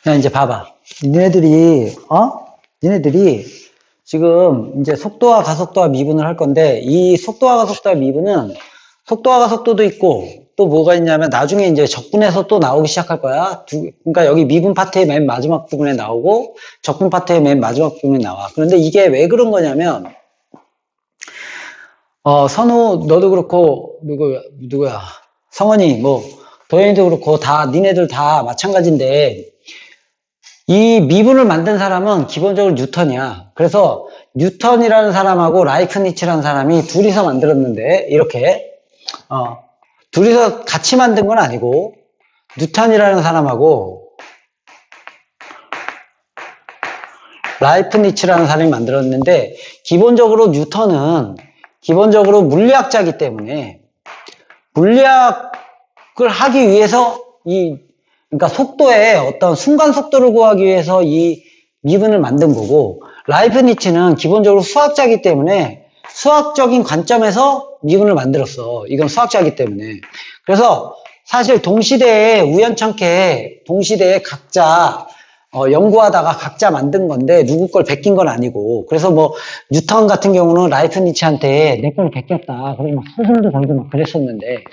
야, 이제 봐봐. 니네들이 지금 이제 속도와 가속도와 미분을 할 건데, 이 속도와 가속도와 미분은 속도와 가속도도 있고, 또 뭐가 있냐면 나중에 이제 적분에서 또 나오기 시작할 거야. 그러니까 여기 미분 파트의 맨 마지막 부분에 나오고, 적분 파트의 맨 마지막 부분에 나와. 그런데 이게 왜 그런 거냐면, 선우, 너도 그렇고, 누구야? 성원이, 뭐, 도현이도 그렇고, 니네들 다 마찬가지인데, 이 미분을 만든 사람은 기본적으로 뉴턴이야. 그래서 뉴턴이라는 사람하고 라이프니츠라는 사람이 둘이서 만들었는데, 이렇게, 둘이서 같이 만든 건 아니고, 뉴턴이라는 사람하고 라이프니츠라는 사람이 만들었는데, 기본적으로 뉴턴은 기본적으로 물리학자이기 때문에, 물리학을 하기 위해서 그러니까 속도의 어떤 순간 속도를 구하기 위해서 이 미분을 만든 거고, 라이프니츠는 기본적으로 수학자이기 때문에 수학적인 관점에서 미분을 만들었어. 이건 수학자이기 때문에. 그래서 사실 동시대에 우연찮게 동시대에 각자 연구하다가 각자 만든 건데 누구 걸 베낀 건 아니고, 그래서 뭐 뉴턴 같은 경우는 라이프니츠한테 내 걸 베꼈다 그래서 막 소설도 걸고 막 그랬었는데,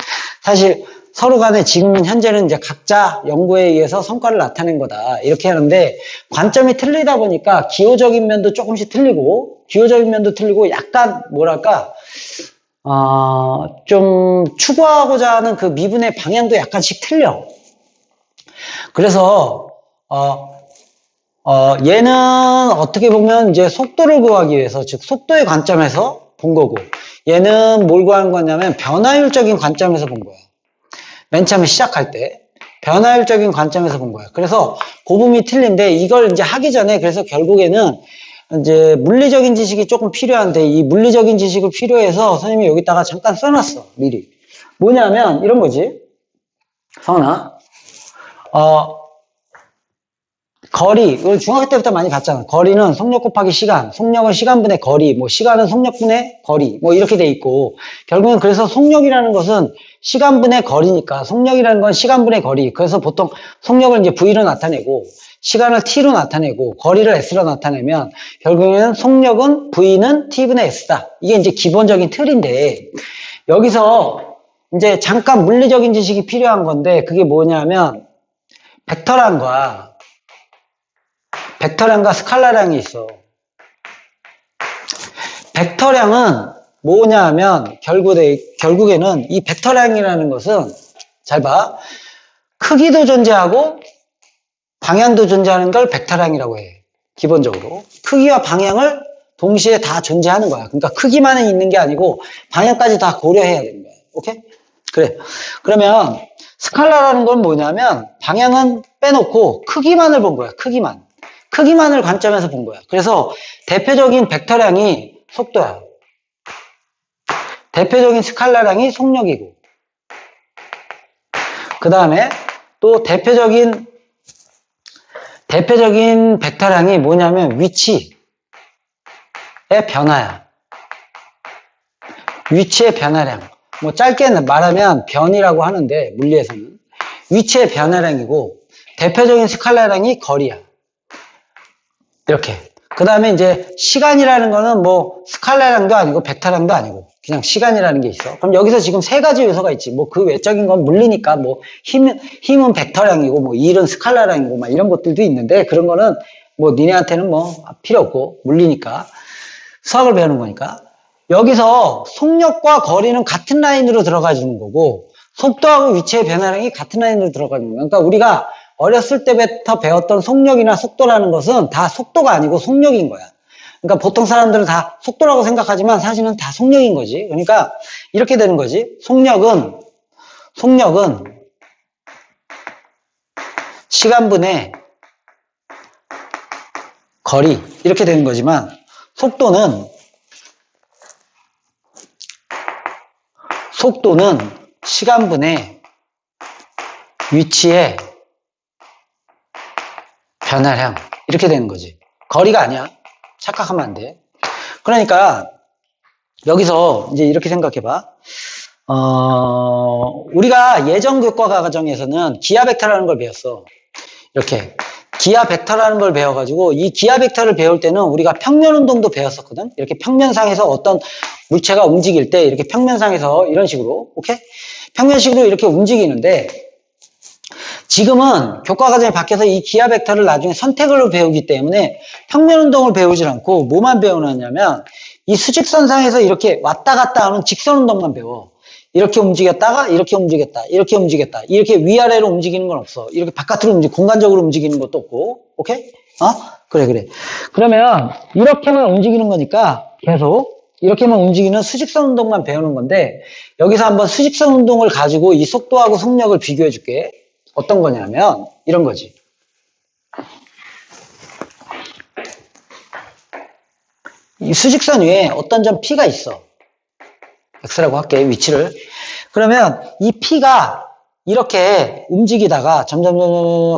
사실 서로 간에 지금은 현재는 이제 각자 연구에 의해서 성과를 나타낸 거다 이렇게 하는데, 관점이 틀리다 보니까 기호적인 면도 조금씩 틀리고 기호적인 면도 틀리고, 약간 뭐랄까 좀 추구하고자 하는 그 미분의 방향도 약간씩 틀려. 그래서 얘는 어떻게 보면 이제 속도를 구하기 위해서, 즉 속도의 관점에서 본 거고, 얘는 뭘 구하는 거냐면 변화율적인 관점에서 본 거야. 맨 처음에 시작할 때 변화율적인 관점에서 본 거야. 그래서 고음이 틀린데, 이걸 이제 하기 전에 그래서 결국에는 이제 물리적인 지식이 조금 필요한데, 이 물리적인 지식을 필요해서 선생님이 여기다가 잠깐 써놨어. 미리. 뭐냐면 이런 거지. 성아, 거리, 이걸 중학교 때부터 많이 봤잖아. 거리는 속력 곱하기 시간, 속력은 시간분의 거리, 뭐 시간은 속력분의 거리, 뭐 이렇게 돼 있고, 결국엔 그래서 속력이라는 것은 시간분의 거리니까, 속력이라는 건 시간분의 거리. 그래서 보통 속력을 이제 V로 나타내고 시간을 T로 나타내고 거리를 S로 나타내면, 결국에는 속력은 V는 T분의 S다. 이게 이제 기본적인 틀인데, 여기서 이제 잠깐 물리적인 지식이 필요한 건데, 그게 뭐냐면 벡터란과 스칼라량이 있어. 벡터량은 뭐냐 하면 결국에는 이 벡터량이라는 것은, 잘 봐, 크기도 존재하고 방향도 존재하는 걸 벡터량이라고 해. 기본적으로 크기와 방향을 동시에 다 존재하는 거야. 그러니까 크기만 있는 게 아니고 방향까지 다 고려해야 되는 거야. 오케이? 그래. 그러면 스칼라라는 건 뭐냐면 방향은 빼놓고 크기만을 본 거야. 크기만을 관점에서 본 거야. 그래서 대표적인 벡터량이 속도야. 대표적인 스칼라량이 속력이고, 그 다음에 또 대표적인 벡터량이 뭐냐면 위치의 변화야. 위치의 변화량. 뭐 짧게 말하면 변이라고 하는데, 물리에서는 위치의 변화량이고, 대표적인 스칼라량이 거리야. 이렇게. 그 다음에 이제 시간이라는 거는 뭐 스칼라량도 아니고 벡터량도 아니고 그냥 시간이라는 게 있어. 그럼 여기서 지금 세 가지 요소가 있지. 뭐 그 외적인 건 물리니까, 뭐 힘은 벡터량이고 뭐 일은 스칼라량이고 막 이런 것들도 있는데, 그런 거는 뭐 니네한테는 뭐 필요 없고, 물리니까, 수학을 배우는 거니까. 여기서 속력과 거리는 같은 라인으로 들어가 주는 거고, 속도하고 위치의 변화량이 같은 라인으로 들어가는 거야. 그러니까 우리가 어렸을 때부터 배웠던 속력이나 속도라는 것은 다 속도가 아니고 속력인 거야. 그러니까 보통 사람들은 다 속도라고 생각하지만 사실은 다 속력인 거지. 그러니까 이렇게 되는 거지. 속력은 시간분의 거리, 이렇게 되는 거지만, 속도는 시간분의 위치의 변화량, 이렇게 되는 거지. 거리가 아니야. 착각하면 안 돼. 그러니까 여기서 이제 이렇게 생각해봐. 우리가 예전 교과 과정에서는 기하 벡터라는 걸 배웠어. 이렇게 기하 벡터라는 걸 배워가지고 이 기하 벡터를 배울 때는 우리가 평면 운동도 배웠었거든. 이렇게 평면상에서 어떤 물체가 움직일 때 이렇게 평면상에서 이런 식으로, 오케이? 평면식으로 이렇게 움직이는데 지금은 교과 과정이 바뀌어서 이 기하 벡터를 나중에 선택으로 배우기 때문에 평면 운동을 배우지 않고 뭐만 배우느냐면 이 수직선상에서 이렇게 왔다 갔다 하는 직선 운동만 배워. 이렇게 움직였다가 이렇게 움직였다, 이렇게 움직였다, 이렇게 위아래로 움직이는 건 없어. 이렇게 바깥으로 공간적으로 움직이는 것도 없고, 오케이? 그래. 그러면 이렇게만 움직이는 거니까 계속 이렇게만 움직이는 수직선 운동만 배우는 건데 여기서 한번 수직선 운동을 가지고 이 속도하고 속력을 비교해 줄게. 어떤 거냐면 이런 거지. 이 수직선 위에 어떤 점 P가 있어. X라고 할게, 위치를. 그러면 이 P가 이렇게 움직이다가 점점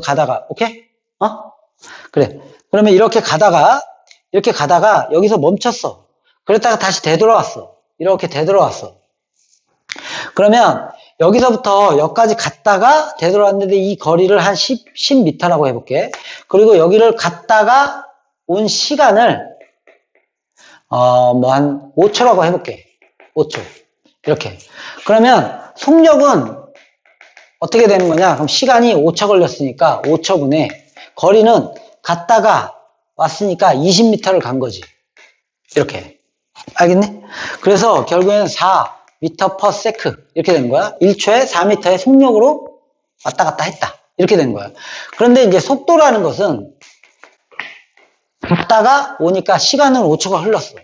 가다가, 오케이? 그래. 그러면 이렇게 가다가 여기서 멈췄어. 그랬다가 다시 되돌아왔어. 이렇게 되돌아왔어. 그러면 여기서부터 여기까지 갔다가 되돌아왔는데 이 거리를 한 10m라고 해볼게. 그리고 여기를 갔다가 온 시간을 뭐 한 5초라고 해볼게. 5초. 이렇게. 그러면 속력은 어떻게 되는 거냐? 그럼 시간이 5초 걸렸으니까 5초분에 거리는 갔다가 왔으니까 20m를 간 거지. 이렇게. 알겠니? 그래서 결국에는 4m/s 이렇게 되는 거야. 1초에 4m의 속력으로 왔다 갔다 했다. 이렇게 되는 거야. 그런데 이제 속도라는 것은 갔다가 오니까 시간은 5초가 흘렀어.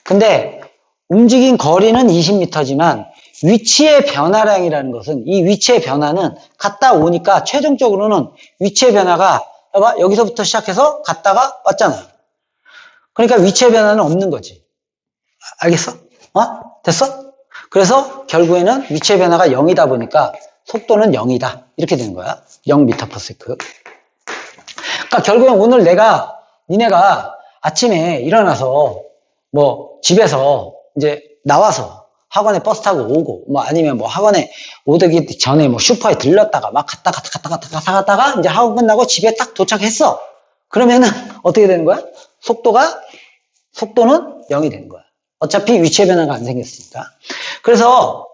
근데 움직인 거리는 20m지만 위치의 변화량이라는 것은 이 위치의 변화는 갔다 오니까 최종적으로는 위치의 변화가 봐봐, 여기서부터 시작해서 갔다가 왔잖아. 그러니까 위치의 변화는 없는 거지. 알겠어? 됐어? 그래서 결국에는 위치의 변화가 0이다 보니까 속도는 0이다. 이렇게 되는 거야. 0m/s. 그러니까 결국엔 오늘 니네가 아침에 일어나서 뭐 집에서 이제 나와서 학원에 버스 타고 오고 뭐 아니면 뭐 학원에 오기 전에 뭐 슈퍼에 들렀다가 막 갔다가 이제 학원 끝나고 집에 딱 도착했어. 그러면은 어떻게 되는 거야? 속도는 0이 되는 거야. 어차피 위치의 변화가 안 생겼으니까. 그래서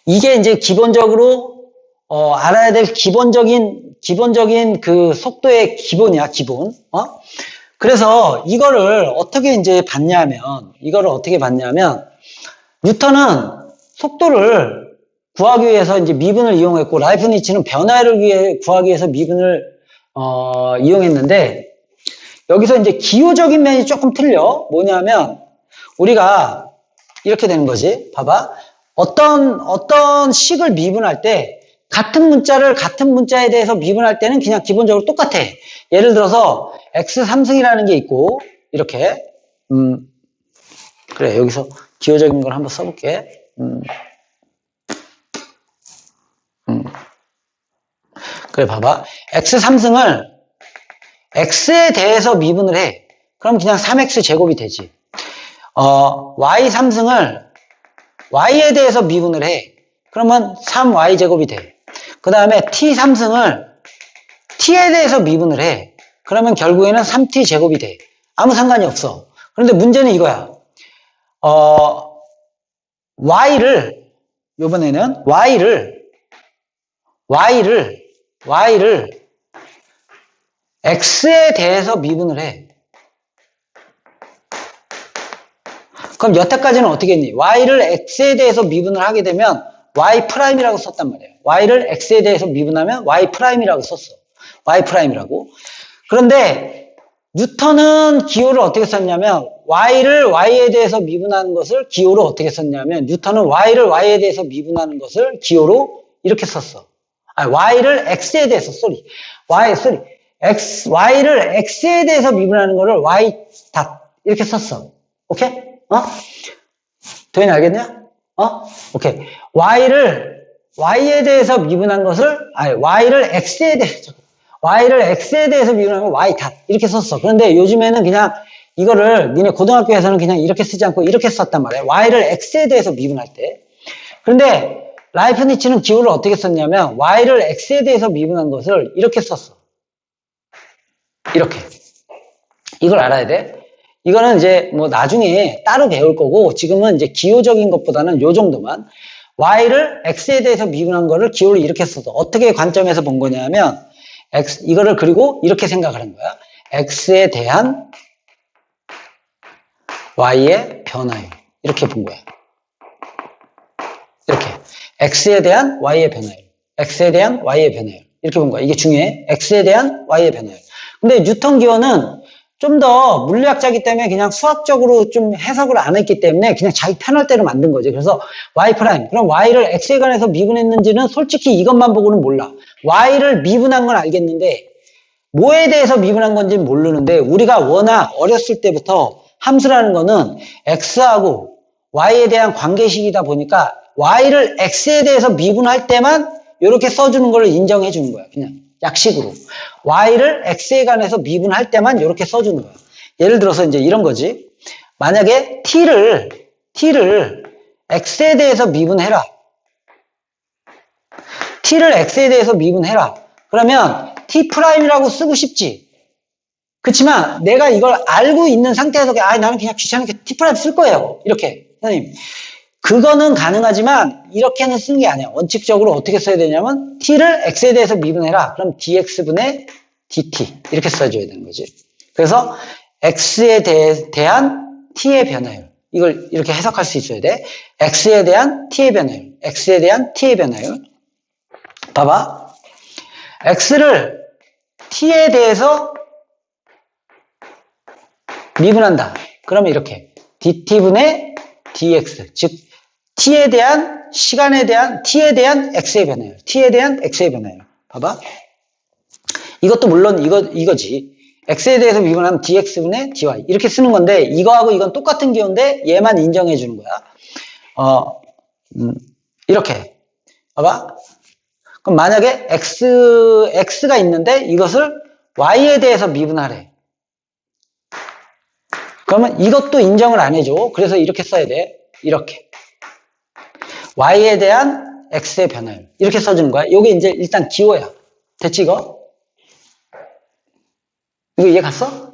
이게 이제 기본적으로 알아야 될 기본적인 그 속도의 기본이야, 기본. 그래서 이거를 어떻게 봤냐면 뉴턴은 속도를 구하기 위해서 이제 미분을 이용했고 라이프니츠는 변화를 구하기 위해서 미분을 이용했는데 여기서 이제 기호적인 면이 조금 틀려. 뭐냐면 우리가 이렇게 되는 거지. 봐봐. 어떤 식을 미분할 때 같은 문자에 대해서 미분할 때는 그냥 기본적으로 똑같아. 예를 들어서 x3승이라는 게 있고 이렇게 그래, 여기서 기호적인 걸 한번 써볼게. 그래, 봐봐. x3승을 x에 대해서 미분을 해. 그럼 그냥 3x 제곱이 되지. y3승을 y에 대해서 미분을 해. 그러면 3y 제곱이 돼. 그 다음에 t3승을 t에 대해서 미분을 해. 그러면 결국에는 3t 제곱이 돼. 아무 상관이 없어. 그런데 문제는 이거야. 요번에는 y를 x에 대해서 미분을 해. 그럼 여태까지는 어떻게 했니? y를 x에 대해서 미분을 하게 되면 y'이라고 썼단 말이에요. y를 x에 대해서 미분하면 y'이라고 썼어. y'이라고. 그런데 뉴턴은 기호를 어떻게 썼냐면 y를 y에 대해서 미분하는 것을 기호로 어떻게 썼냐면 뉴턴은 y를 y에 대해서 미분하는 것을 기호로 이렇게 썼어. y를 x에 대해서 y를 x에 대해서 미분하는 거를 y 이렇게 썼어. 오케이? 도현이 알겠냐? 오케이. y를 y에 대해서 미분한 것을 y를 x에 대해서 미분하면 y 이렇게 썼어. 그런데 요즘에는 그냥 이거를 니네 고등학교에서는 그냥 이렇게 쓰지 않고 이렇게 썼단 말이야. y를 x에 대해서 미분할 때. 그런데 라이프니츠는 기호를 어떻게 썼냐면 y를 x에 대해서 미분한 것을 이렇게 썼어. 이렇게. 이걸 알아야 돼. 이거는 이제 뭐 나중에 따로 배울 거고, 지금은 이제 기호적인 것보다는 요 정도만. y를 x에 대해서 미분한 거를 기호를 이렇게 써서 어떻게 관점에서 본 거냐면, 이거를 그리고 이렇게 생각을 한 거야. x에 대한 y의 변화율. 이렇게 본 거야. 이렇게. x에 대한 y의 변화율. x에 대한 y의 변화율. 이렇게 본 거야. 이게 중요해. x에 대한 y의 변화율. 근데 뉴턴 기호는 좀 더 물리학자이기 때문에 그냥 수학적으로 좀 해석을 안 했기 때문에 그냥 자기 편할 대로 만든 거지. 그래서 y 프라임. 그럼 y를 x에 관해서 미분했는지는 솔직히 이것만 보고는 몰라. y를 미분한 건 알겠는데 뭐에 대해서 미분한 건지는 모르는데, 우리가 워낙 어렸을 때부터 함수라는 거는 x하고 y에 대한 관계식이다 보니까 y를 x에 대해서 미분할 때만 이렇게 써주는 걸 인정해 주는 거야. 그냥 약식으로. y를 x에 관해서 미분할 때만 이렇게 써주는 거야. 예를 들어서 이제 이런 거지. 만약에 t를 x에 대해서 미분해라. t를 x에 대해서 미분해라. 그러면 t 프라임이라고 쓰고 싶지. 그렇지만 내가 이걸 알고 있는 상태에서 나는 그냥 귀찮으니까 t 프라임 쓸 거예요. 이렇게. 선생님. 그거는 가능하지만 이렇게는 쓰는 게 아니야. 원칙적으로 어떻게 써야 되냐면 t를 x에 대해서 미분해라. 그럼 dx분의 dt 이렇게 써줘야 되는 거지. 그래서 x에 대한 t의 변화율. 이걸 이렇게 해석할 수 있어야 돼. x에 대한 t의 변화율. x에 대한 t의 변화율. 봐봐. x를 t에 대해서 미분한다. 그러면 이렇게 dt분의 dx. 즉 t에 대한 시간에 대한 t에 대한 x의 변화율. t에 대한 x의 변화율. 봐봐. 이것도 물론 이거지. x에 대해서 미분하면 dx분의 dy. 이렇게 쓰는 건데 이거하고 이건 똑같은 기호인데 얘만 인정해 주는 거야. 이렇게. 봐봐. 그럼 만약에 x가 있는데 이것을 y에 대해서 미분하래. 그러면 이것도 인정을 안 해줘. 그래서 이렇게 써야 돼. 이렇게. y에 대한 x의 변화율. 이렇게 써주는 거야. 이게 이제 일단 기호야. 됐지, 이거? 이거 이해 갔어?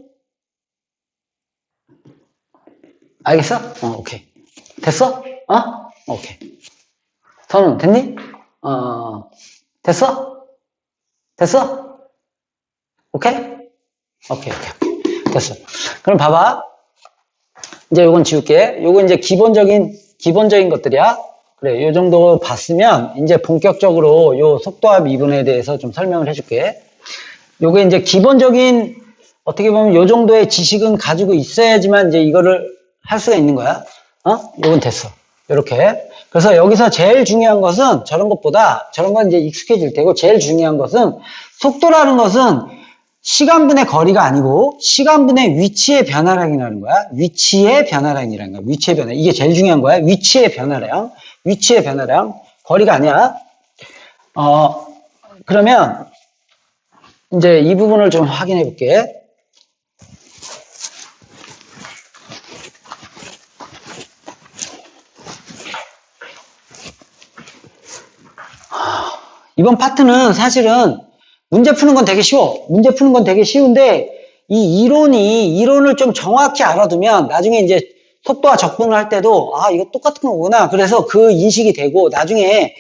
알겠어? 오케이. 됐어? 오케이. 선우, 됐니? 됐어? 됐어? 오케이? 오케이. 됐어. 그럼 봐봐. 이제 요건 지울게. 요건 이제 기본적인 것들이야. 그래, 요 정도 봤으면 이제 본격적으로 요 속도와 미분에 대해서 좀 설명을 해줄게. 요게 이제 기본적인 어떻게 보면 요 정도의 지식은 가지고 있어야지만 이제 이거를 할 수가 있는 거야. 요건 됐어. 요렇게. 그래서 여기서 제일 중요한 것은 저런 건 이제 익숙해질 테고, 제일 중요한 것은 속도라는 것은 시간분의 거리가 아니고 시간분의 위치의 변화량이라는 거야. 위치의 변화량이라는 거야. 위치의 변화. 이게 제일 중요한 거야. 위치의 변화량. 위치의 변화량. 거리가 아니야. 그러면 이제 이 부분을 좀 확인해 볼게. 이번 파트는 사실은 문제 푸는 건 되게 쉬워. 문제 푸는 건 되게 쉬운데 이 이론을 좀 정확히 알아두면 나중에 이제 속도와 적분을 할 때도 이거 똑같은 거구나. 그래서 그 인식이 되고 나중에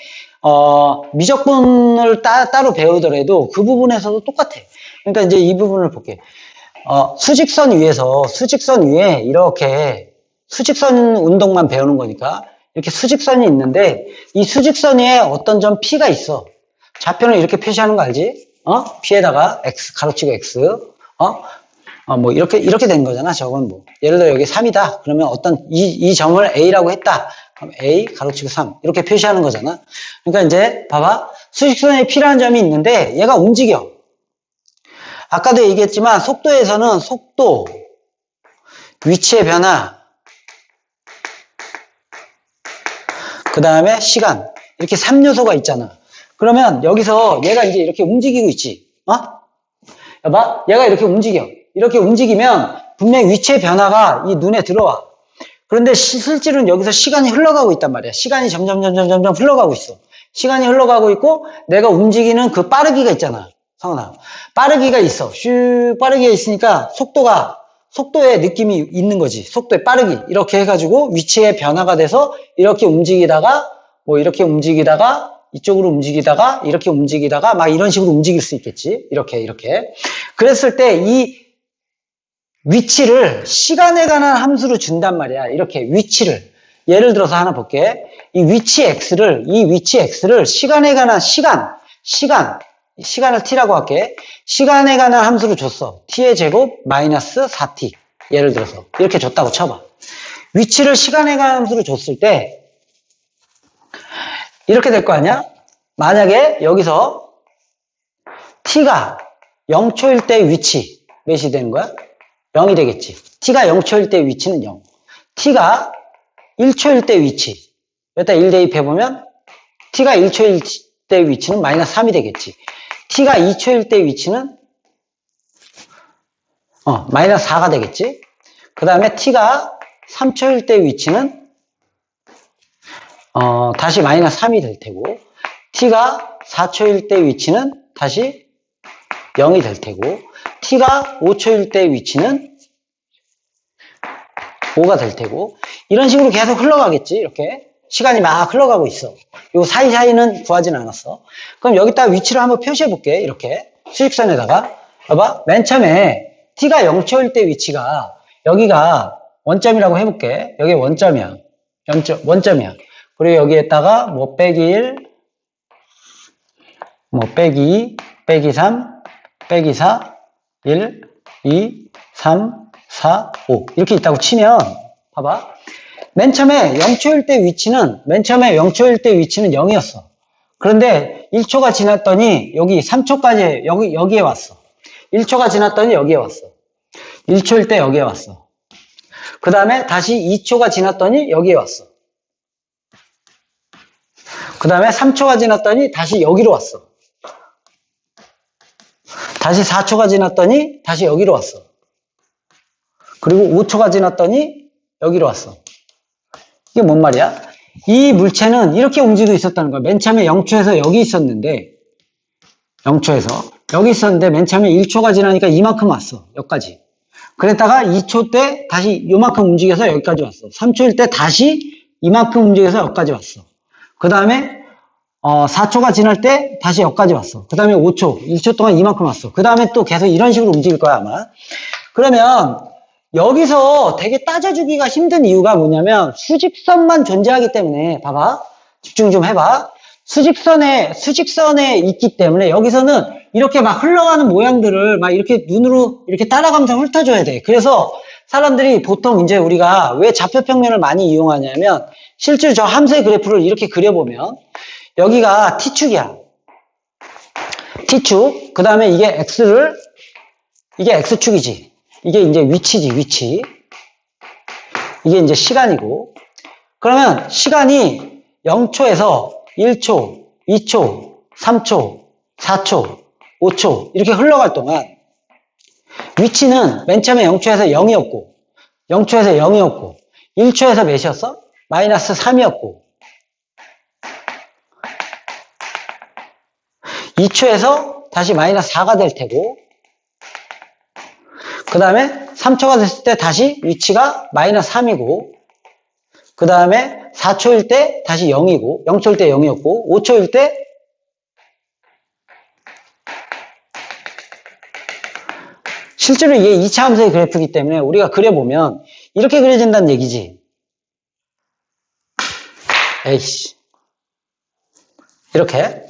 미적분을 따로 배우더라도 그 부분에서도 똑같아. 그러니까 이제 이 부분을 볼게. 수직선 위에 이렇게 수직선 운동만 배우는 거니까 이렇게 수직선이 있는데 이 수직선 위에 어떤 점 P가 있어. 좌표는 이렇게 표시하는 거 알지? P에다가 X, 가로치고 X. 뭐 이렇게 된 거잖아. 저건 뭐. 예를 들어 여기 3이다. 그러면 이 점을 A라고 했다. 그럼 A, 가로치고 3. 이렇게 표시하는 거잖아. 그러니까 이제 봐봐. 수직선에 P라는 점이 있는데 얘가 움직여. 아까도 얘기했지만 속도에서는 속도, 위치의 변화, 그 다음에 시간. 이렇게 3요소가 있잖아. 그러면 여기서 얘가 이제 이렇게 움직이고 있지. 봐. 얘가 이렇게 움직여. 이렇게 움직이면 분명히 위치의 변화가 이 눈에 들어와. 그런데 실제로는 여기서 시간이 흘러가고 있단 말이야. 시간이 점점 흘러가고 있어. 시간이 흘러가고 있고 내가 움직이는 그 빠르기가 있잖아. 성은아. 빠르기가 있어. 슉 빠르기가 있으니까 속도에 느낌이 있는 거지. 속도의 빠르기. 이렇게 해가지고 위치의 변화가 돼서 이렇게 움직이다가 뭐 이렇게 움직이다가 이쪽으로 움직이다가 이렇게 움직이다가 막 이런 식으로 움직일 수 있겠지. 이렇게. 그랬을 때 이 위치를 시간에 관한 함수로 준단 말이야. 이렇게 위치를. 예를 들어서 하나 볼게. 이 위치 x를 시간에 관한 시간을 t라고 할게. 시간에 관한 함수로 줬어. t의 제곱 마이너스 4t. 예를 들어서 이렇게 줬다고 쳐봐. 위치를 시간에 관한 함수로 줬을 때 이렇게 될 거 아니야? 만약에 여기서 t가 0초일 때 위치 몇이 되는 거야? 0이 되겠지. t가 0초일 때 위치는 0. t가 1초일 때 위치. 여기다 1 대입해보면 t가 1초일 때 위치는 마이너스 3이 되겠지. t가 2초일 때 위치는 마이너스 4가 되겠지. 그 다음에 t가 3초일 때 위치는 다시 마이너스 3이 될 테고, t가 4초일 때 위치는 다시 0이 될 테고, t가 5초일 때 위치는 5가 될 테고, 이런 식으로 계속 흘러가겠지. 이렇게 시간이 막 흘러가고 있어. 요 사이사이는 구하진 않았어. 그럼 여기다 위치를 한번 표시해 볼게. 이렇게 수직선에다가 봐봐. 맨 처음에 t가 0초일 때 위치가 여기가 원점이라고 해볼게. 여기 원점이야. 원점이야. 그리고 여기에다가 뭐 빼기 1, 뭐 빼기 2, 빼기 3, 빼기 4, 1, 2, 3, 4, 5 이렇게 있다고 치면 봐봐. 맨 처음에 0초일 때 위치는 0이었어. 그런데 1초가 지났더니 여기 3초까지 여기에 왔어. 1초가 지났더니 여기에 왔어. 1초일 때 여기에 왔어. 그 다음에 다시 2초가 지났더니 여기에 왔어. 그 다음에 3초가 지났더니 다시 여기로 왔어. 다시 4초가 지났더니 다시 여기로 왔어. 그리고 5초가 지났더니 여기로 왔어. 이게 뭔 말이야? 이 물체는 이렇게 움직이고 있었다는 거야. 맨 처음에 0초에서 여기 있었는데, 0초에서 여기 있었는데 맨 처음에 1초가 지나니까 이만큼 왔어. 여기까지. 그랬다가 2초 때 다시 요만큼 움직여서 여기까지 왔어. 3초일 때 다시 이만큼 움직여서 여기까지 왔어. 그 다음에 4초가 지날 때 다시 여기까지 왔어. 그 다음에 5초, 1초 동안 이만큼 왔어. 그 다음에 또 계속 이런 식으로 움직일 거야 아마. 그러면 여기서 되게 따져주기가 힘든 이유가 뭐냐면 수직선만 존재하기 때문에 봐봐. 집중 좀 해봐. 수직선에 있기 때문에 여기서는 이렇게 막 흘러가는 모양들을 막 이렇게 눈으로 이렇게 따라가면서 훑어줘야 돼. 그래서 사람들이 보통 이제 우리가 왜 좌표평면을 많이 이용하냐면 실제로 저 함수의 그래프를 이렇게 그려보면 여기가 T축이야. T축. 그 다음에 이게 X축이지. 이게 이제 위치지, 위치. 이게 이제 시간이고. 그러면 시간이 0초에서 1초, 2초, 3초, 4초, 5초 이렇게 흘러갈 동안 위치는 맨 처음에 0초에서 0이었고 0초에서 0이었고 1초에서 몇이었어? 마이너스 3이었고 2초에서 다시 마이너스 4가 될 테고 그 다음에 3초가 됐을 때 다시 위치가 마이너스 3이고 그 다음에 4초일 때 다시 0이고 0초일 때 0이었고 5초일 때 실제로 이게 2차 함수의 그래프이기 때문에 우리가 그려보면 이렇게 그려진다는 얘기지. 에이씨. 이렇게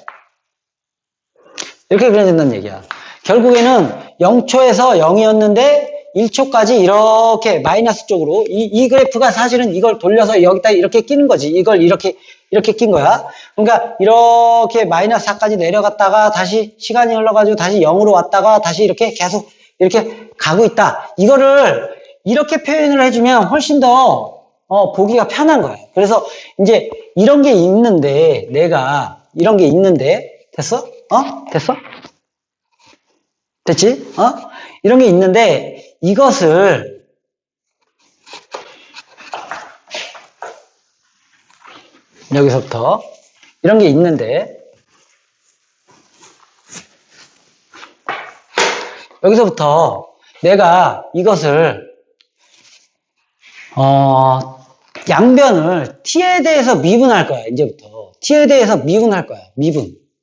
그려진다는 얘기야. 결국에는 0초에서 0이었는데 1초까지 이렇게 마이너스 쪽으로 이 그래프가 사실은 이걸 돌려서 여기다 이렇게 끼는 거지. 이걸 이렇게 낀 거야. 그러니까 이렇게 마이너스 4까지 내려갔다가 다시 시간이 흘러가지고 다시 0으로 왔다가 다시 이렇게 계속 이렇게 가고 있다. 이거를 이렇게 표현을 해주면 훨씬 더 보기가 편한 거야. 그래서 이제 이런 게 있는데 내가 이런 게 있는데 됐어? 됐어? 됐지? 이런 게 있는데 이것을 여기서부터 이런 게 있는데 여기서부터 내가 이것을 양변을 t에 대해서 미분할 거야. 이제부터 t에 대해서 미분할 거야.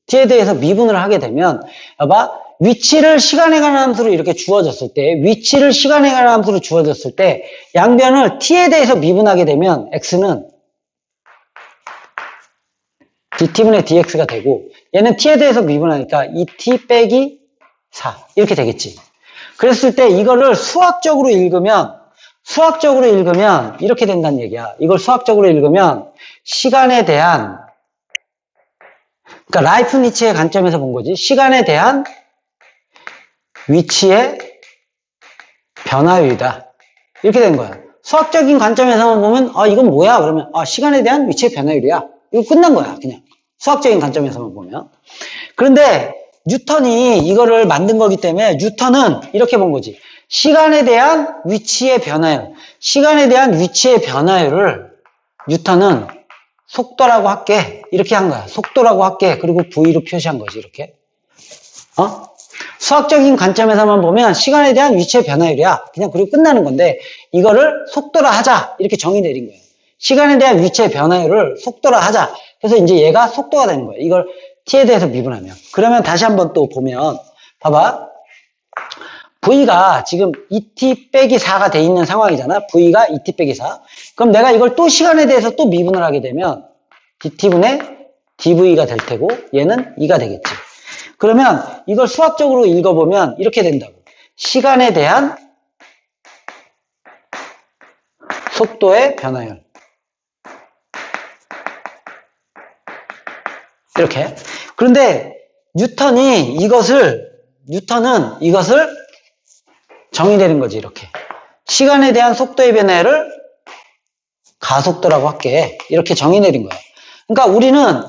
t에 대해서 미분을 하게 되면 봐봐. 위치를 시간에 관한 함수로 이렇게 주어졌을 때 양변을 t에 대해서 미분하게 되면 x는 dt분의 dx가 되고 얘는 t에 대해서 미분하니까 2t 빼기 4 이렇게 되겠지. 그랬을 때 이거를 수학적으로 읽으면 이렇게 된다는 얘기야. 이걸 수학적으로 읽으면 시간에 대한, 그러니까 라이프니츠의 관점에서 본 거지. 시간에 대한 위치의 변화율이다. 이렇게 된 거야. 수학적인 관점에서만 보면 이건 뭐야? 그러면 시간에 대한 위치의 변화율이야. 이거 끝난 거야. 그냥 수학적인 관점에서만 보면. 그런데 뉴턴이 이거를 만든 거기 때문에 뉴턴은 이렇게 본 거지. 시간에 대한 위치의 변화율. 시간에 대한 위치의 변화율을 뉴턴은 속도라고 할게. 이렇게 한 거야. 속도라고 할게. 그리고 V로 표시한 거지. 이렇게. 수학적인 관점에서만 보면 시간에 대한 위치의 변화율이야. 그냥 그리고 끝나는 건데 이거를 속도라 하자. 이렇게 정의 내린 거예요. 시간에 대한 위치의 변화율을 속도라 하자. 그래서 이제 얘가 속도가 되는 거예요. 이걸 t에 대해서 미분하면. 그러면 다시 한번 또 보면 봐봐. V가 지금 2t 빼기 4가 돼 있는 상황이잖아. V가 2t 빼기 4. 그럼 내가 이걸 또 시간에 대해서 또 미분을 하게 되면 dt분의 dv가 될 테고 얘는 2가 되겠지. 그러면 이걸 수학적으로 읽어보면 이렇게 된다고. 시간에 대한 속도의 변화율. 이렇게. 그런데 뉴턴은 이것을 정의되는 거지. 이렇게. 시간에 대한 속도의 변화를 가속도라고 할게. 이렇게 정의 내린 거야. 그러니까 우리는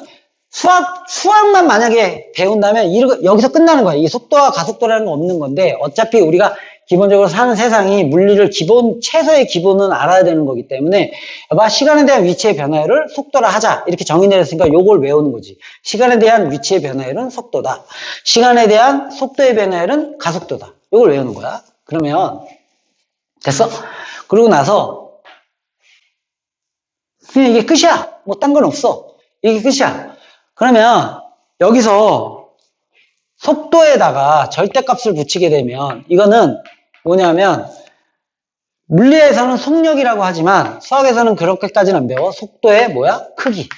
수학만 만약에 배운다면 여기서 끝나는 거야. 이게 속도와 가속도라는 거 없는 건데 어차피 우리가 기본적으로 사는 세상이 물리를 최소의 기본은 알아야 되는 거기 때문에 봐봐. 시간에 대한 위치의 변화율을 속도라 하자. 이렇게 정의 내렸으니까 요걸 외우는 거지. 시간에 대한 위치의 변화율은 속도다. 시간에 대한 속도의 변화율은 가속도다. 요걸 외우는 거야. 그러면 됐어? 그러고 나서 그냥 이게 끝이야. 뭐 딴 건 없어. 이게 끝이야. 그러면 여기서 속도에다가 절대값을 붙이게 되면 이거는 뭐냐면 물리에서는 속력이라고 하지만 수학에서는 그렇게까지는 안 배워. 속도의 크기.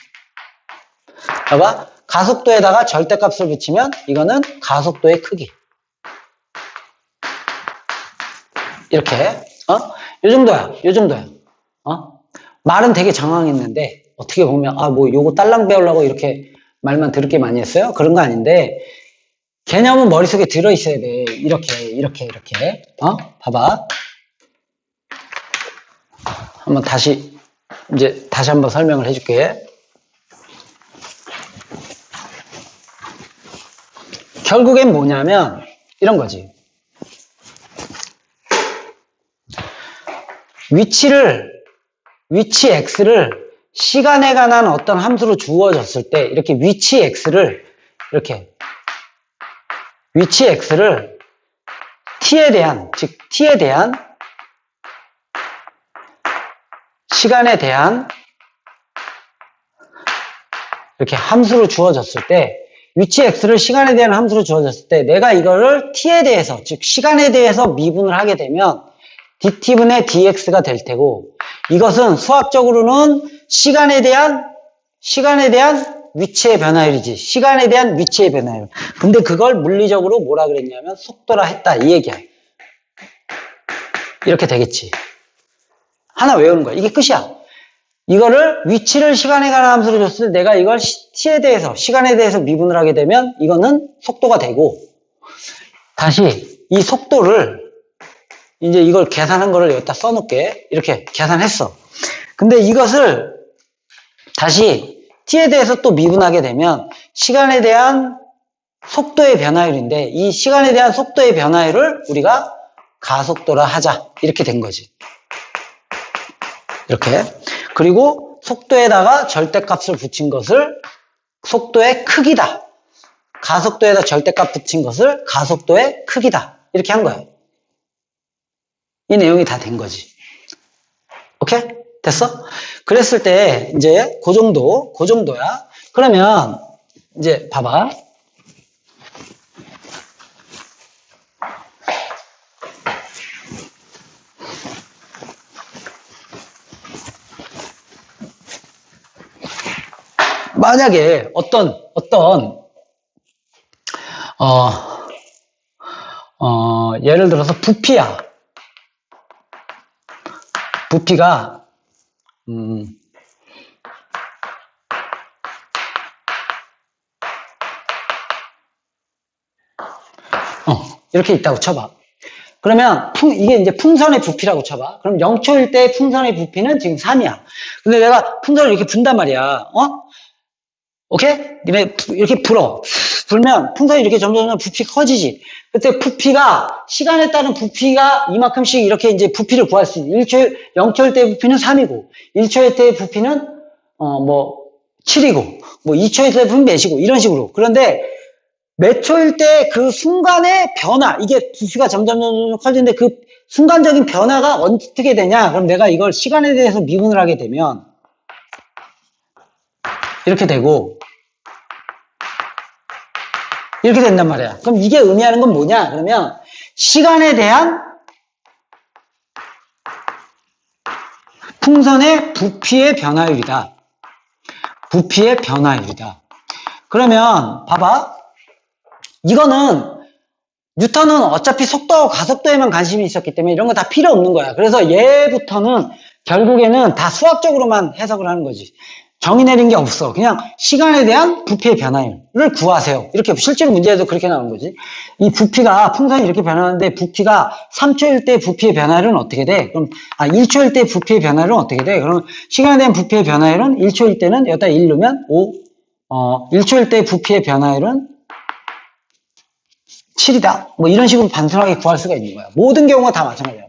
봐봐. 가속도에다가 절대값을 붙이면 이거는 가속도의 크기. 이렇게. 요 정도야. 말은 되게 장황했는데 어떻게 보면 요거 딸랑 배우려고 이렇게 말만 더럽게 많이 했어요? 그런 거 아닌데 개념은 머릿속에 들어있어야 돼. 이렇게. 봐봐. 다시 한번 설명을 해줄게. 결국엔 뭐냐면 이런 거지. 위치 x를 시간에 관한 어떤 함수로 주어졌을 때 이렇게 위치 x를 t에 대한 시간에 대한 이렇게 함수로 주어졌을 때 위치 x를 시간에 대한 함수로 주어졌을 때 내가 이거를 t에 대해서 즉 시간에 대해서 미분을 하게 되면 dt분의 dx가 될 테고 이것은 수학적으로는 시간에 대한 위치의 변화율이지. 시간에 대한 위치의 변화율. 근데 그걸 물리적으로 뭐라 그랬냐면 속도라 했다. 이 얘기야. 이렇게 되겠지. 하나 외우는 거야. 이게 끝이야. 이거를 위치를 시간에 관한 함수로 줬을 때 내가 이걸 t에 대해서 시간에 대해서 미분을 하게 되면 이거는 속도가 되고 다시 이 속도를 이제 이걸 계산한 거를 여기다 써놓을게. 이렇게 계산했어. 근데 이것을 다시 t에 대해서 또 미분하게 되면 시간에 대한 속도의 변화율인데 이 시간에 대한 속도의 변화율을 우리가 가속도라 하자. 이렇게 된 거지. 이렇게. 그리고 속도에다가 절대값을 붙인 것을 속도의 크기다. 가속도에다 절대값 붙인 것을 가속도의 크기다. 이렇게 한 거예요. 이 내용이 다 된 거지. 오케이? 됐어? 그랬을 때 이제 그 정도야. 그러면 이제 봐봐. 만약에 어떤 예를 들어서 부피야. 부피가 이렇게 있다고 쳐봐. 그러면 이게 이제 풍선의 부피라고 쳐봐. 그럼 0초일 때 풍선의 부피는 지금 3이야. 근데 내가 풍선을 이렇게 분단 말이야. 오케이? 이렇게 불면 풍선이 이렇게 점점 부피가 커지지. 그때 부피가, 시간에 따른 부피가 이만큼씩 이렇게 이제 부피를 구할 수 있는. 0초일 때 부피는 3이고, 1초일 때 부피는, 7이고, 2초일 때 부피는 몇이고, 이런 식으로. 그런데 몇 초일 때 그 순간의 변화, 이게 부피가 점점 커지는데 그 순간적인 변화가 어떻게 되냐? 그럼 내가 이걸 시간에 대해서 미분을 하게 되면, 이렇게 되고, 이렇게 된단 말이야. 그럼 이게 의미하는 건 뭐냐? 그러면 시간에 대한 풍선의 부피의 변화율이다. 부피의 변화율이다. 그러면 봐봐. 이거는 뉴턴은 어차피 속도하고 가속도에만 관심이 있었기 때문에 이런 거 다 필요 없는 거야. 그래서 얘부터는 결국에는 다 수학적으로만 해석을 하는 거지. 정의 내린 게 없어. 그냥 시간에 대한 부피의 변화율을 구하세요. 이렇게 실제로 문제에도 그렇게 나오는 거지. 이 부피가 풍선이 이렇게 변하는데 부피가 3초일 때 부피의 변화율은 어떻게 돼? 그럼 1초일 때 부피의 변화율은 어떻게 돼? 그럼 시간에 대한 부피의 변화율은 1초일 때는 여기다 1 넣으면 5. 1초일 때 부피의 변화율은 7이다. 이런 식으로 단순하게 구할 수가 있는 거야. 모든 경우가 다 마찬가지야.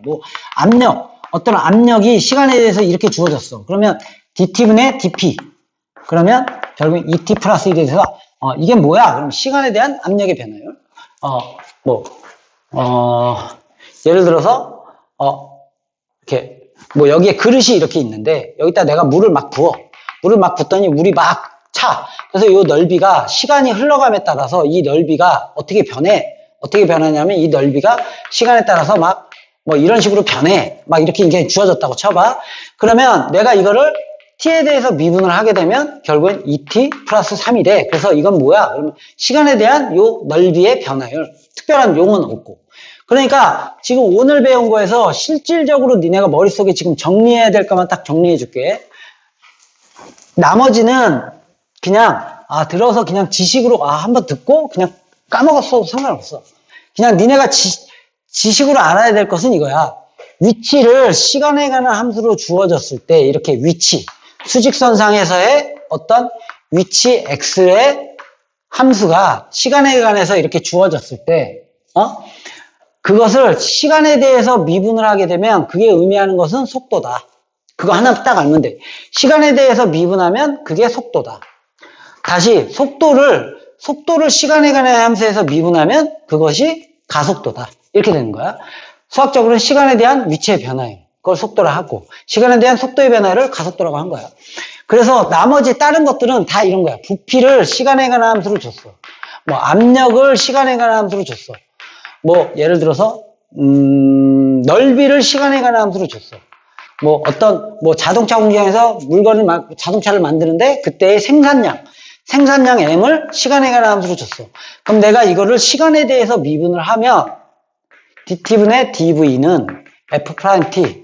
어떤 압력이 시간에 대해서 이렇게 주어졌어. 그러면 dt분의 dp. 그러면 결국 2t 플러스 1에 대해서 이게 뭐야? 그럼 시간에 대한 압력의 변화율. 예를 들어서 이렇게 여기에 그릇이 이렇게 있는데 여기다 내가 물을 막 부어. 물을 막 붓더니 물이 막 차. 그래서 이 넓이가 시간이 흘러감에 따라서 이 넓이가 어떻게 변해? 어떻게 변하냐면 이 넓이가 시간에 따라서 막 이런 식으로 변해. 막 이렇게 이게 주어졌다고 쳐봐. 그러면 내가 이거를 t에 대해서 미분을 하게 되면 결국엔 2t 플러스 3이 돼. 그래서 이건 뭐야? 그러면 시간에 대한 요 넓이의 변화율. 특별한 용어는 없고. 그러니까 지금 오늘 배운 거에서 실질적으로 니네가 머릿속에 지금 정리해야 될 것만 딱 정리해 줄게. 나머지는 그냥 들어서 그냥 지식으로 한번 듣고 그냥 까먹었어도 상관없어. 그냥 니네가 지식으로 알아야 될 것은 이거야. 위치를 시간에 관한 함수로 주어졌을 때 이렇게 위치, 수직선상에서의 어떤 위치 x의 함수가 시간에 관해서 이렇게 주어졌을 때 그것을 시간에 대해서 미분을 하게 되면 그게 의미하는 것은 속도다. 그거 하나 딱 알면 돼. 시간에 대해서 미분하면 그게 속도다. 다시 속도를 시간에 관한 함수에서 미분하면 그것이 가속도다. 이렇게 되는 거야. 수학적으로는 시간에 대한 위치의 변화율, 그걸 속도라 하고 시간에 대한 속도의 변화를 가속도라고 한 거야. 그래서 나머지 다른 것들은 다 이런 거야. 부피를 시간에 관한 함수로 줬어. 압력을 시간에 관한 함수로 줬어. 예를 들어서 넓이를 시간에 관한 함수로 줬어. 자동차 공장에서 자동차를 만드는데 그때의 생산량 M을 시간에 관한 함수로 줬어. 그럼 내가 이거를 시간에 대해서 미분을 하면 dt분의 dv는 f't,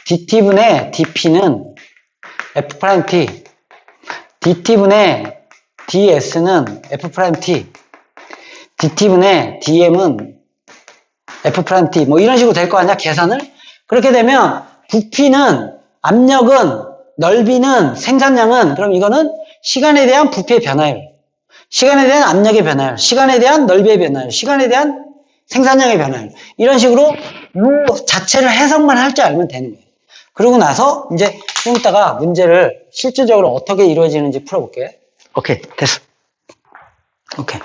dt분의 dp는 f't, dt분의 ds는 f't, dt분의 dm은 f't, 이런 식으로 될 거 아니야, 계산을? 그렇게 되면 부피는, 압력은, 넓이는, 생산량은, 그럼 이거는 시간에 대한 부피의 변화율, 시간에 대한 압력의 변화율, 시간에 대한 넓이의 변화율, 시간에 대한 생산량의 변화율, 이런 식으로 이 자체를 해석만 할 줄 알면 되는 거예요. 그러고 나서 이제 좀 이따가 문제를 실질적으로 어떻게 이루어지는지 풀어볼게. 오케이, 됐어. 오케이.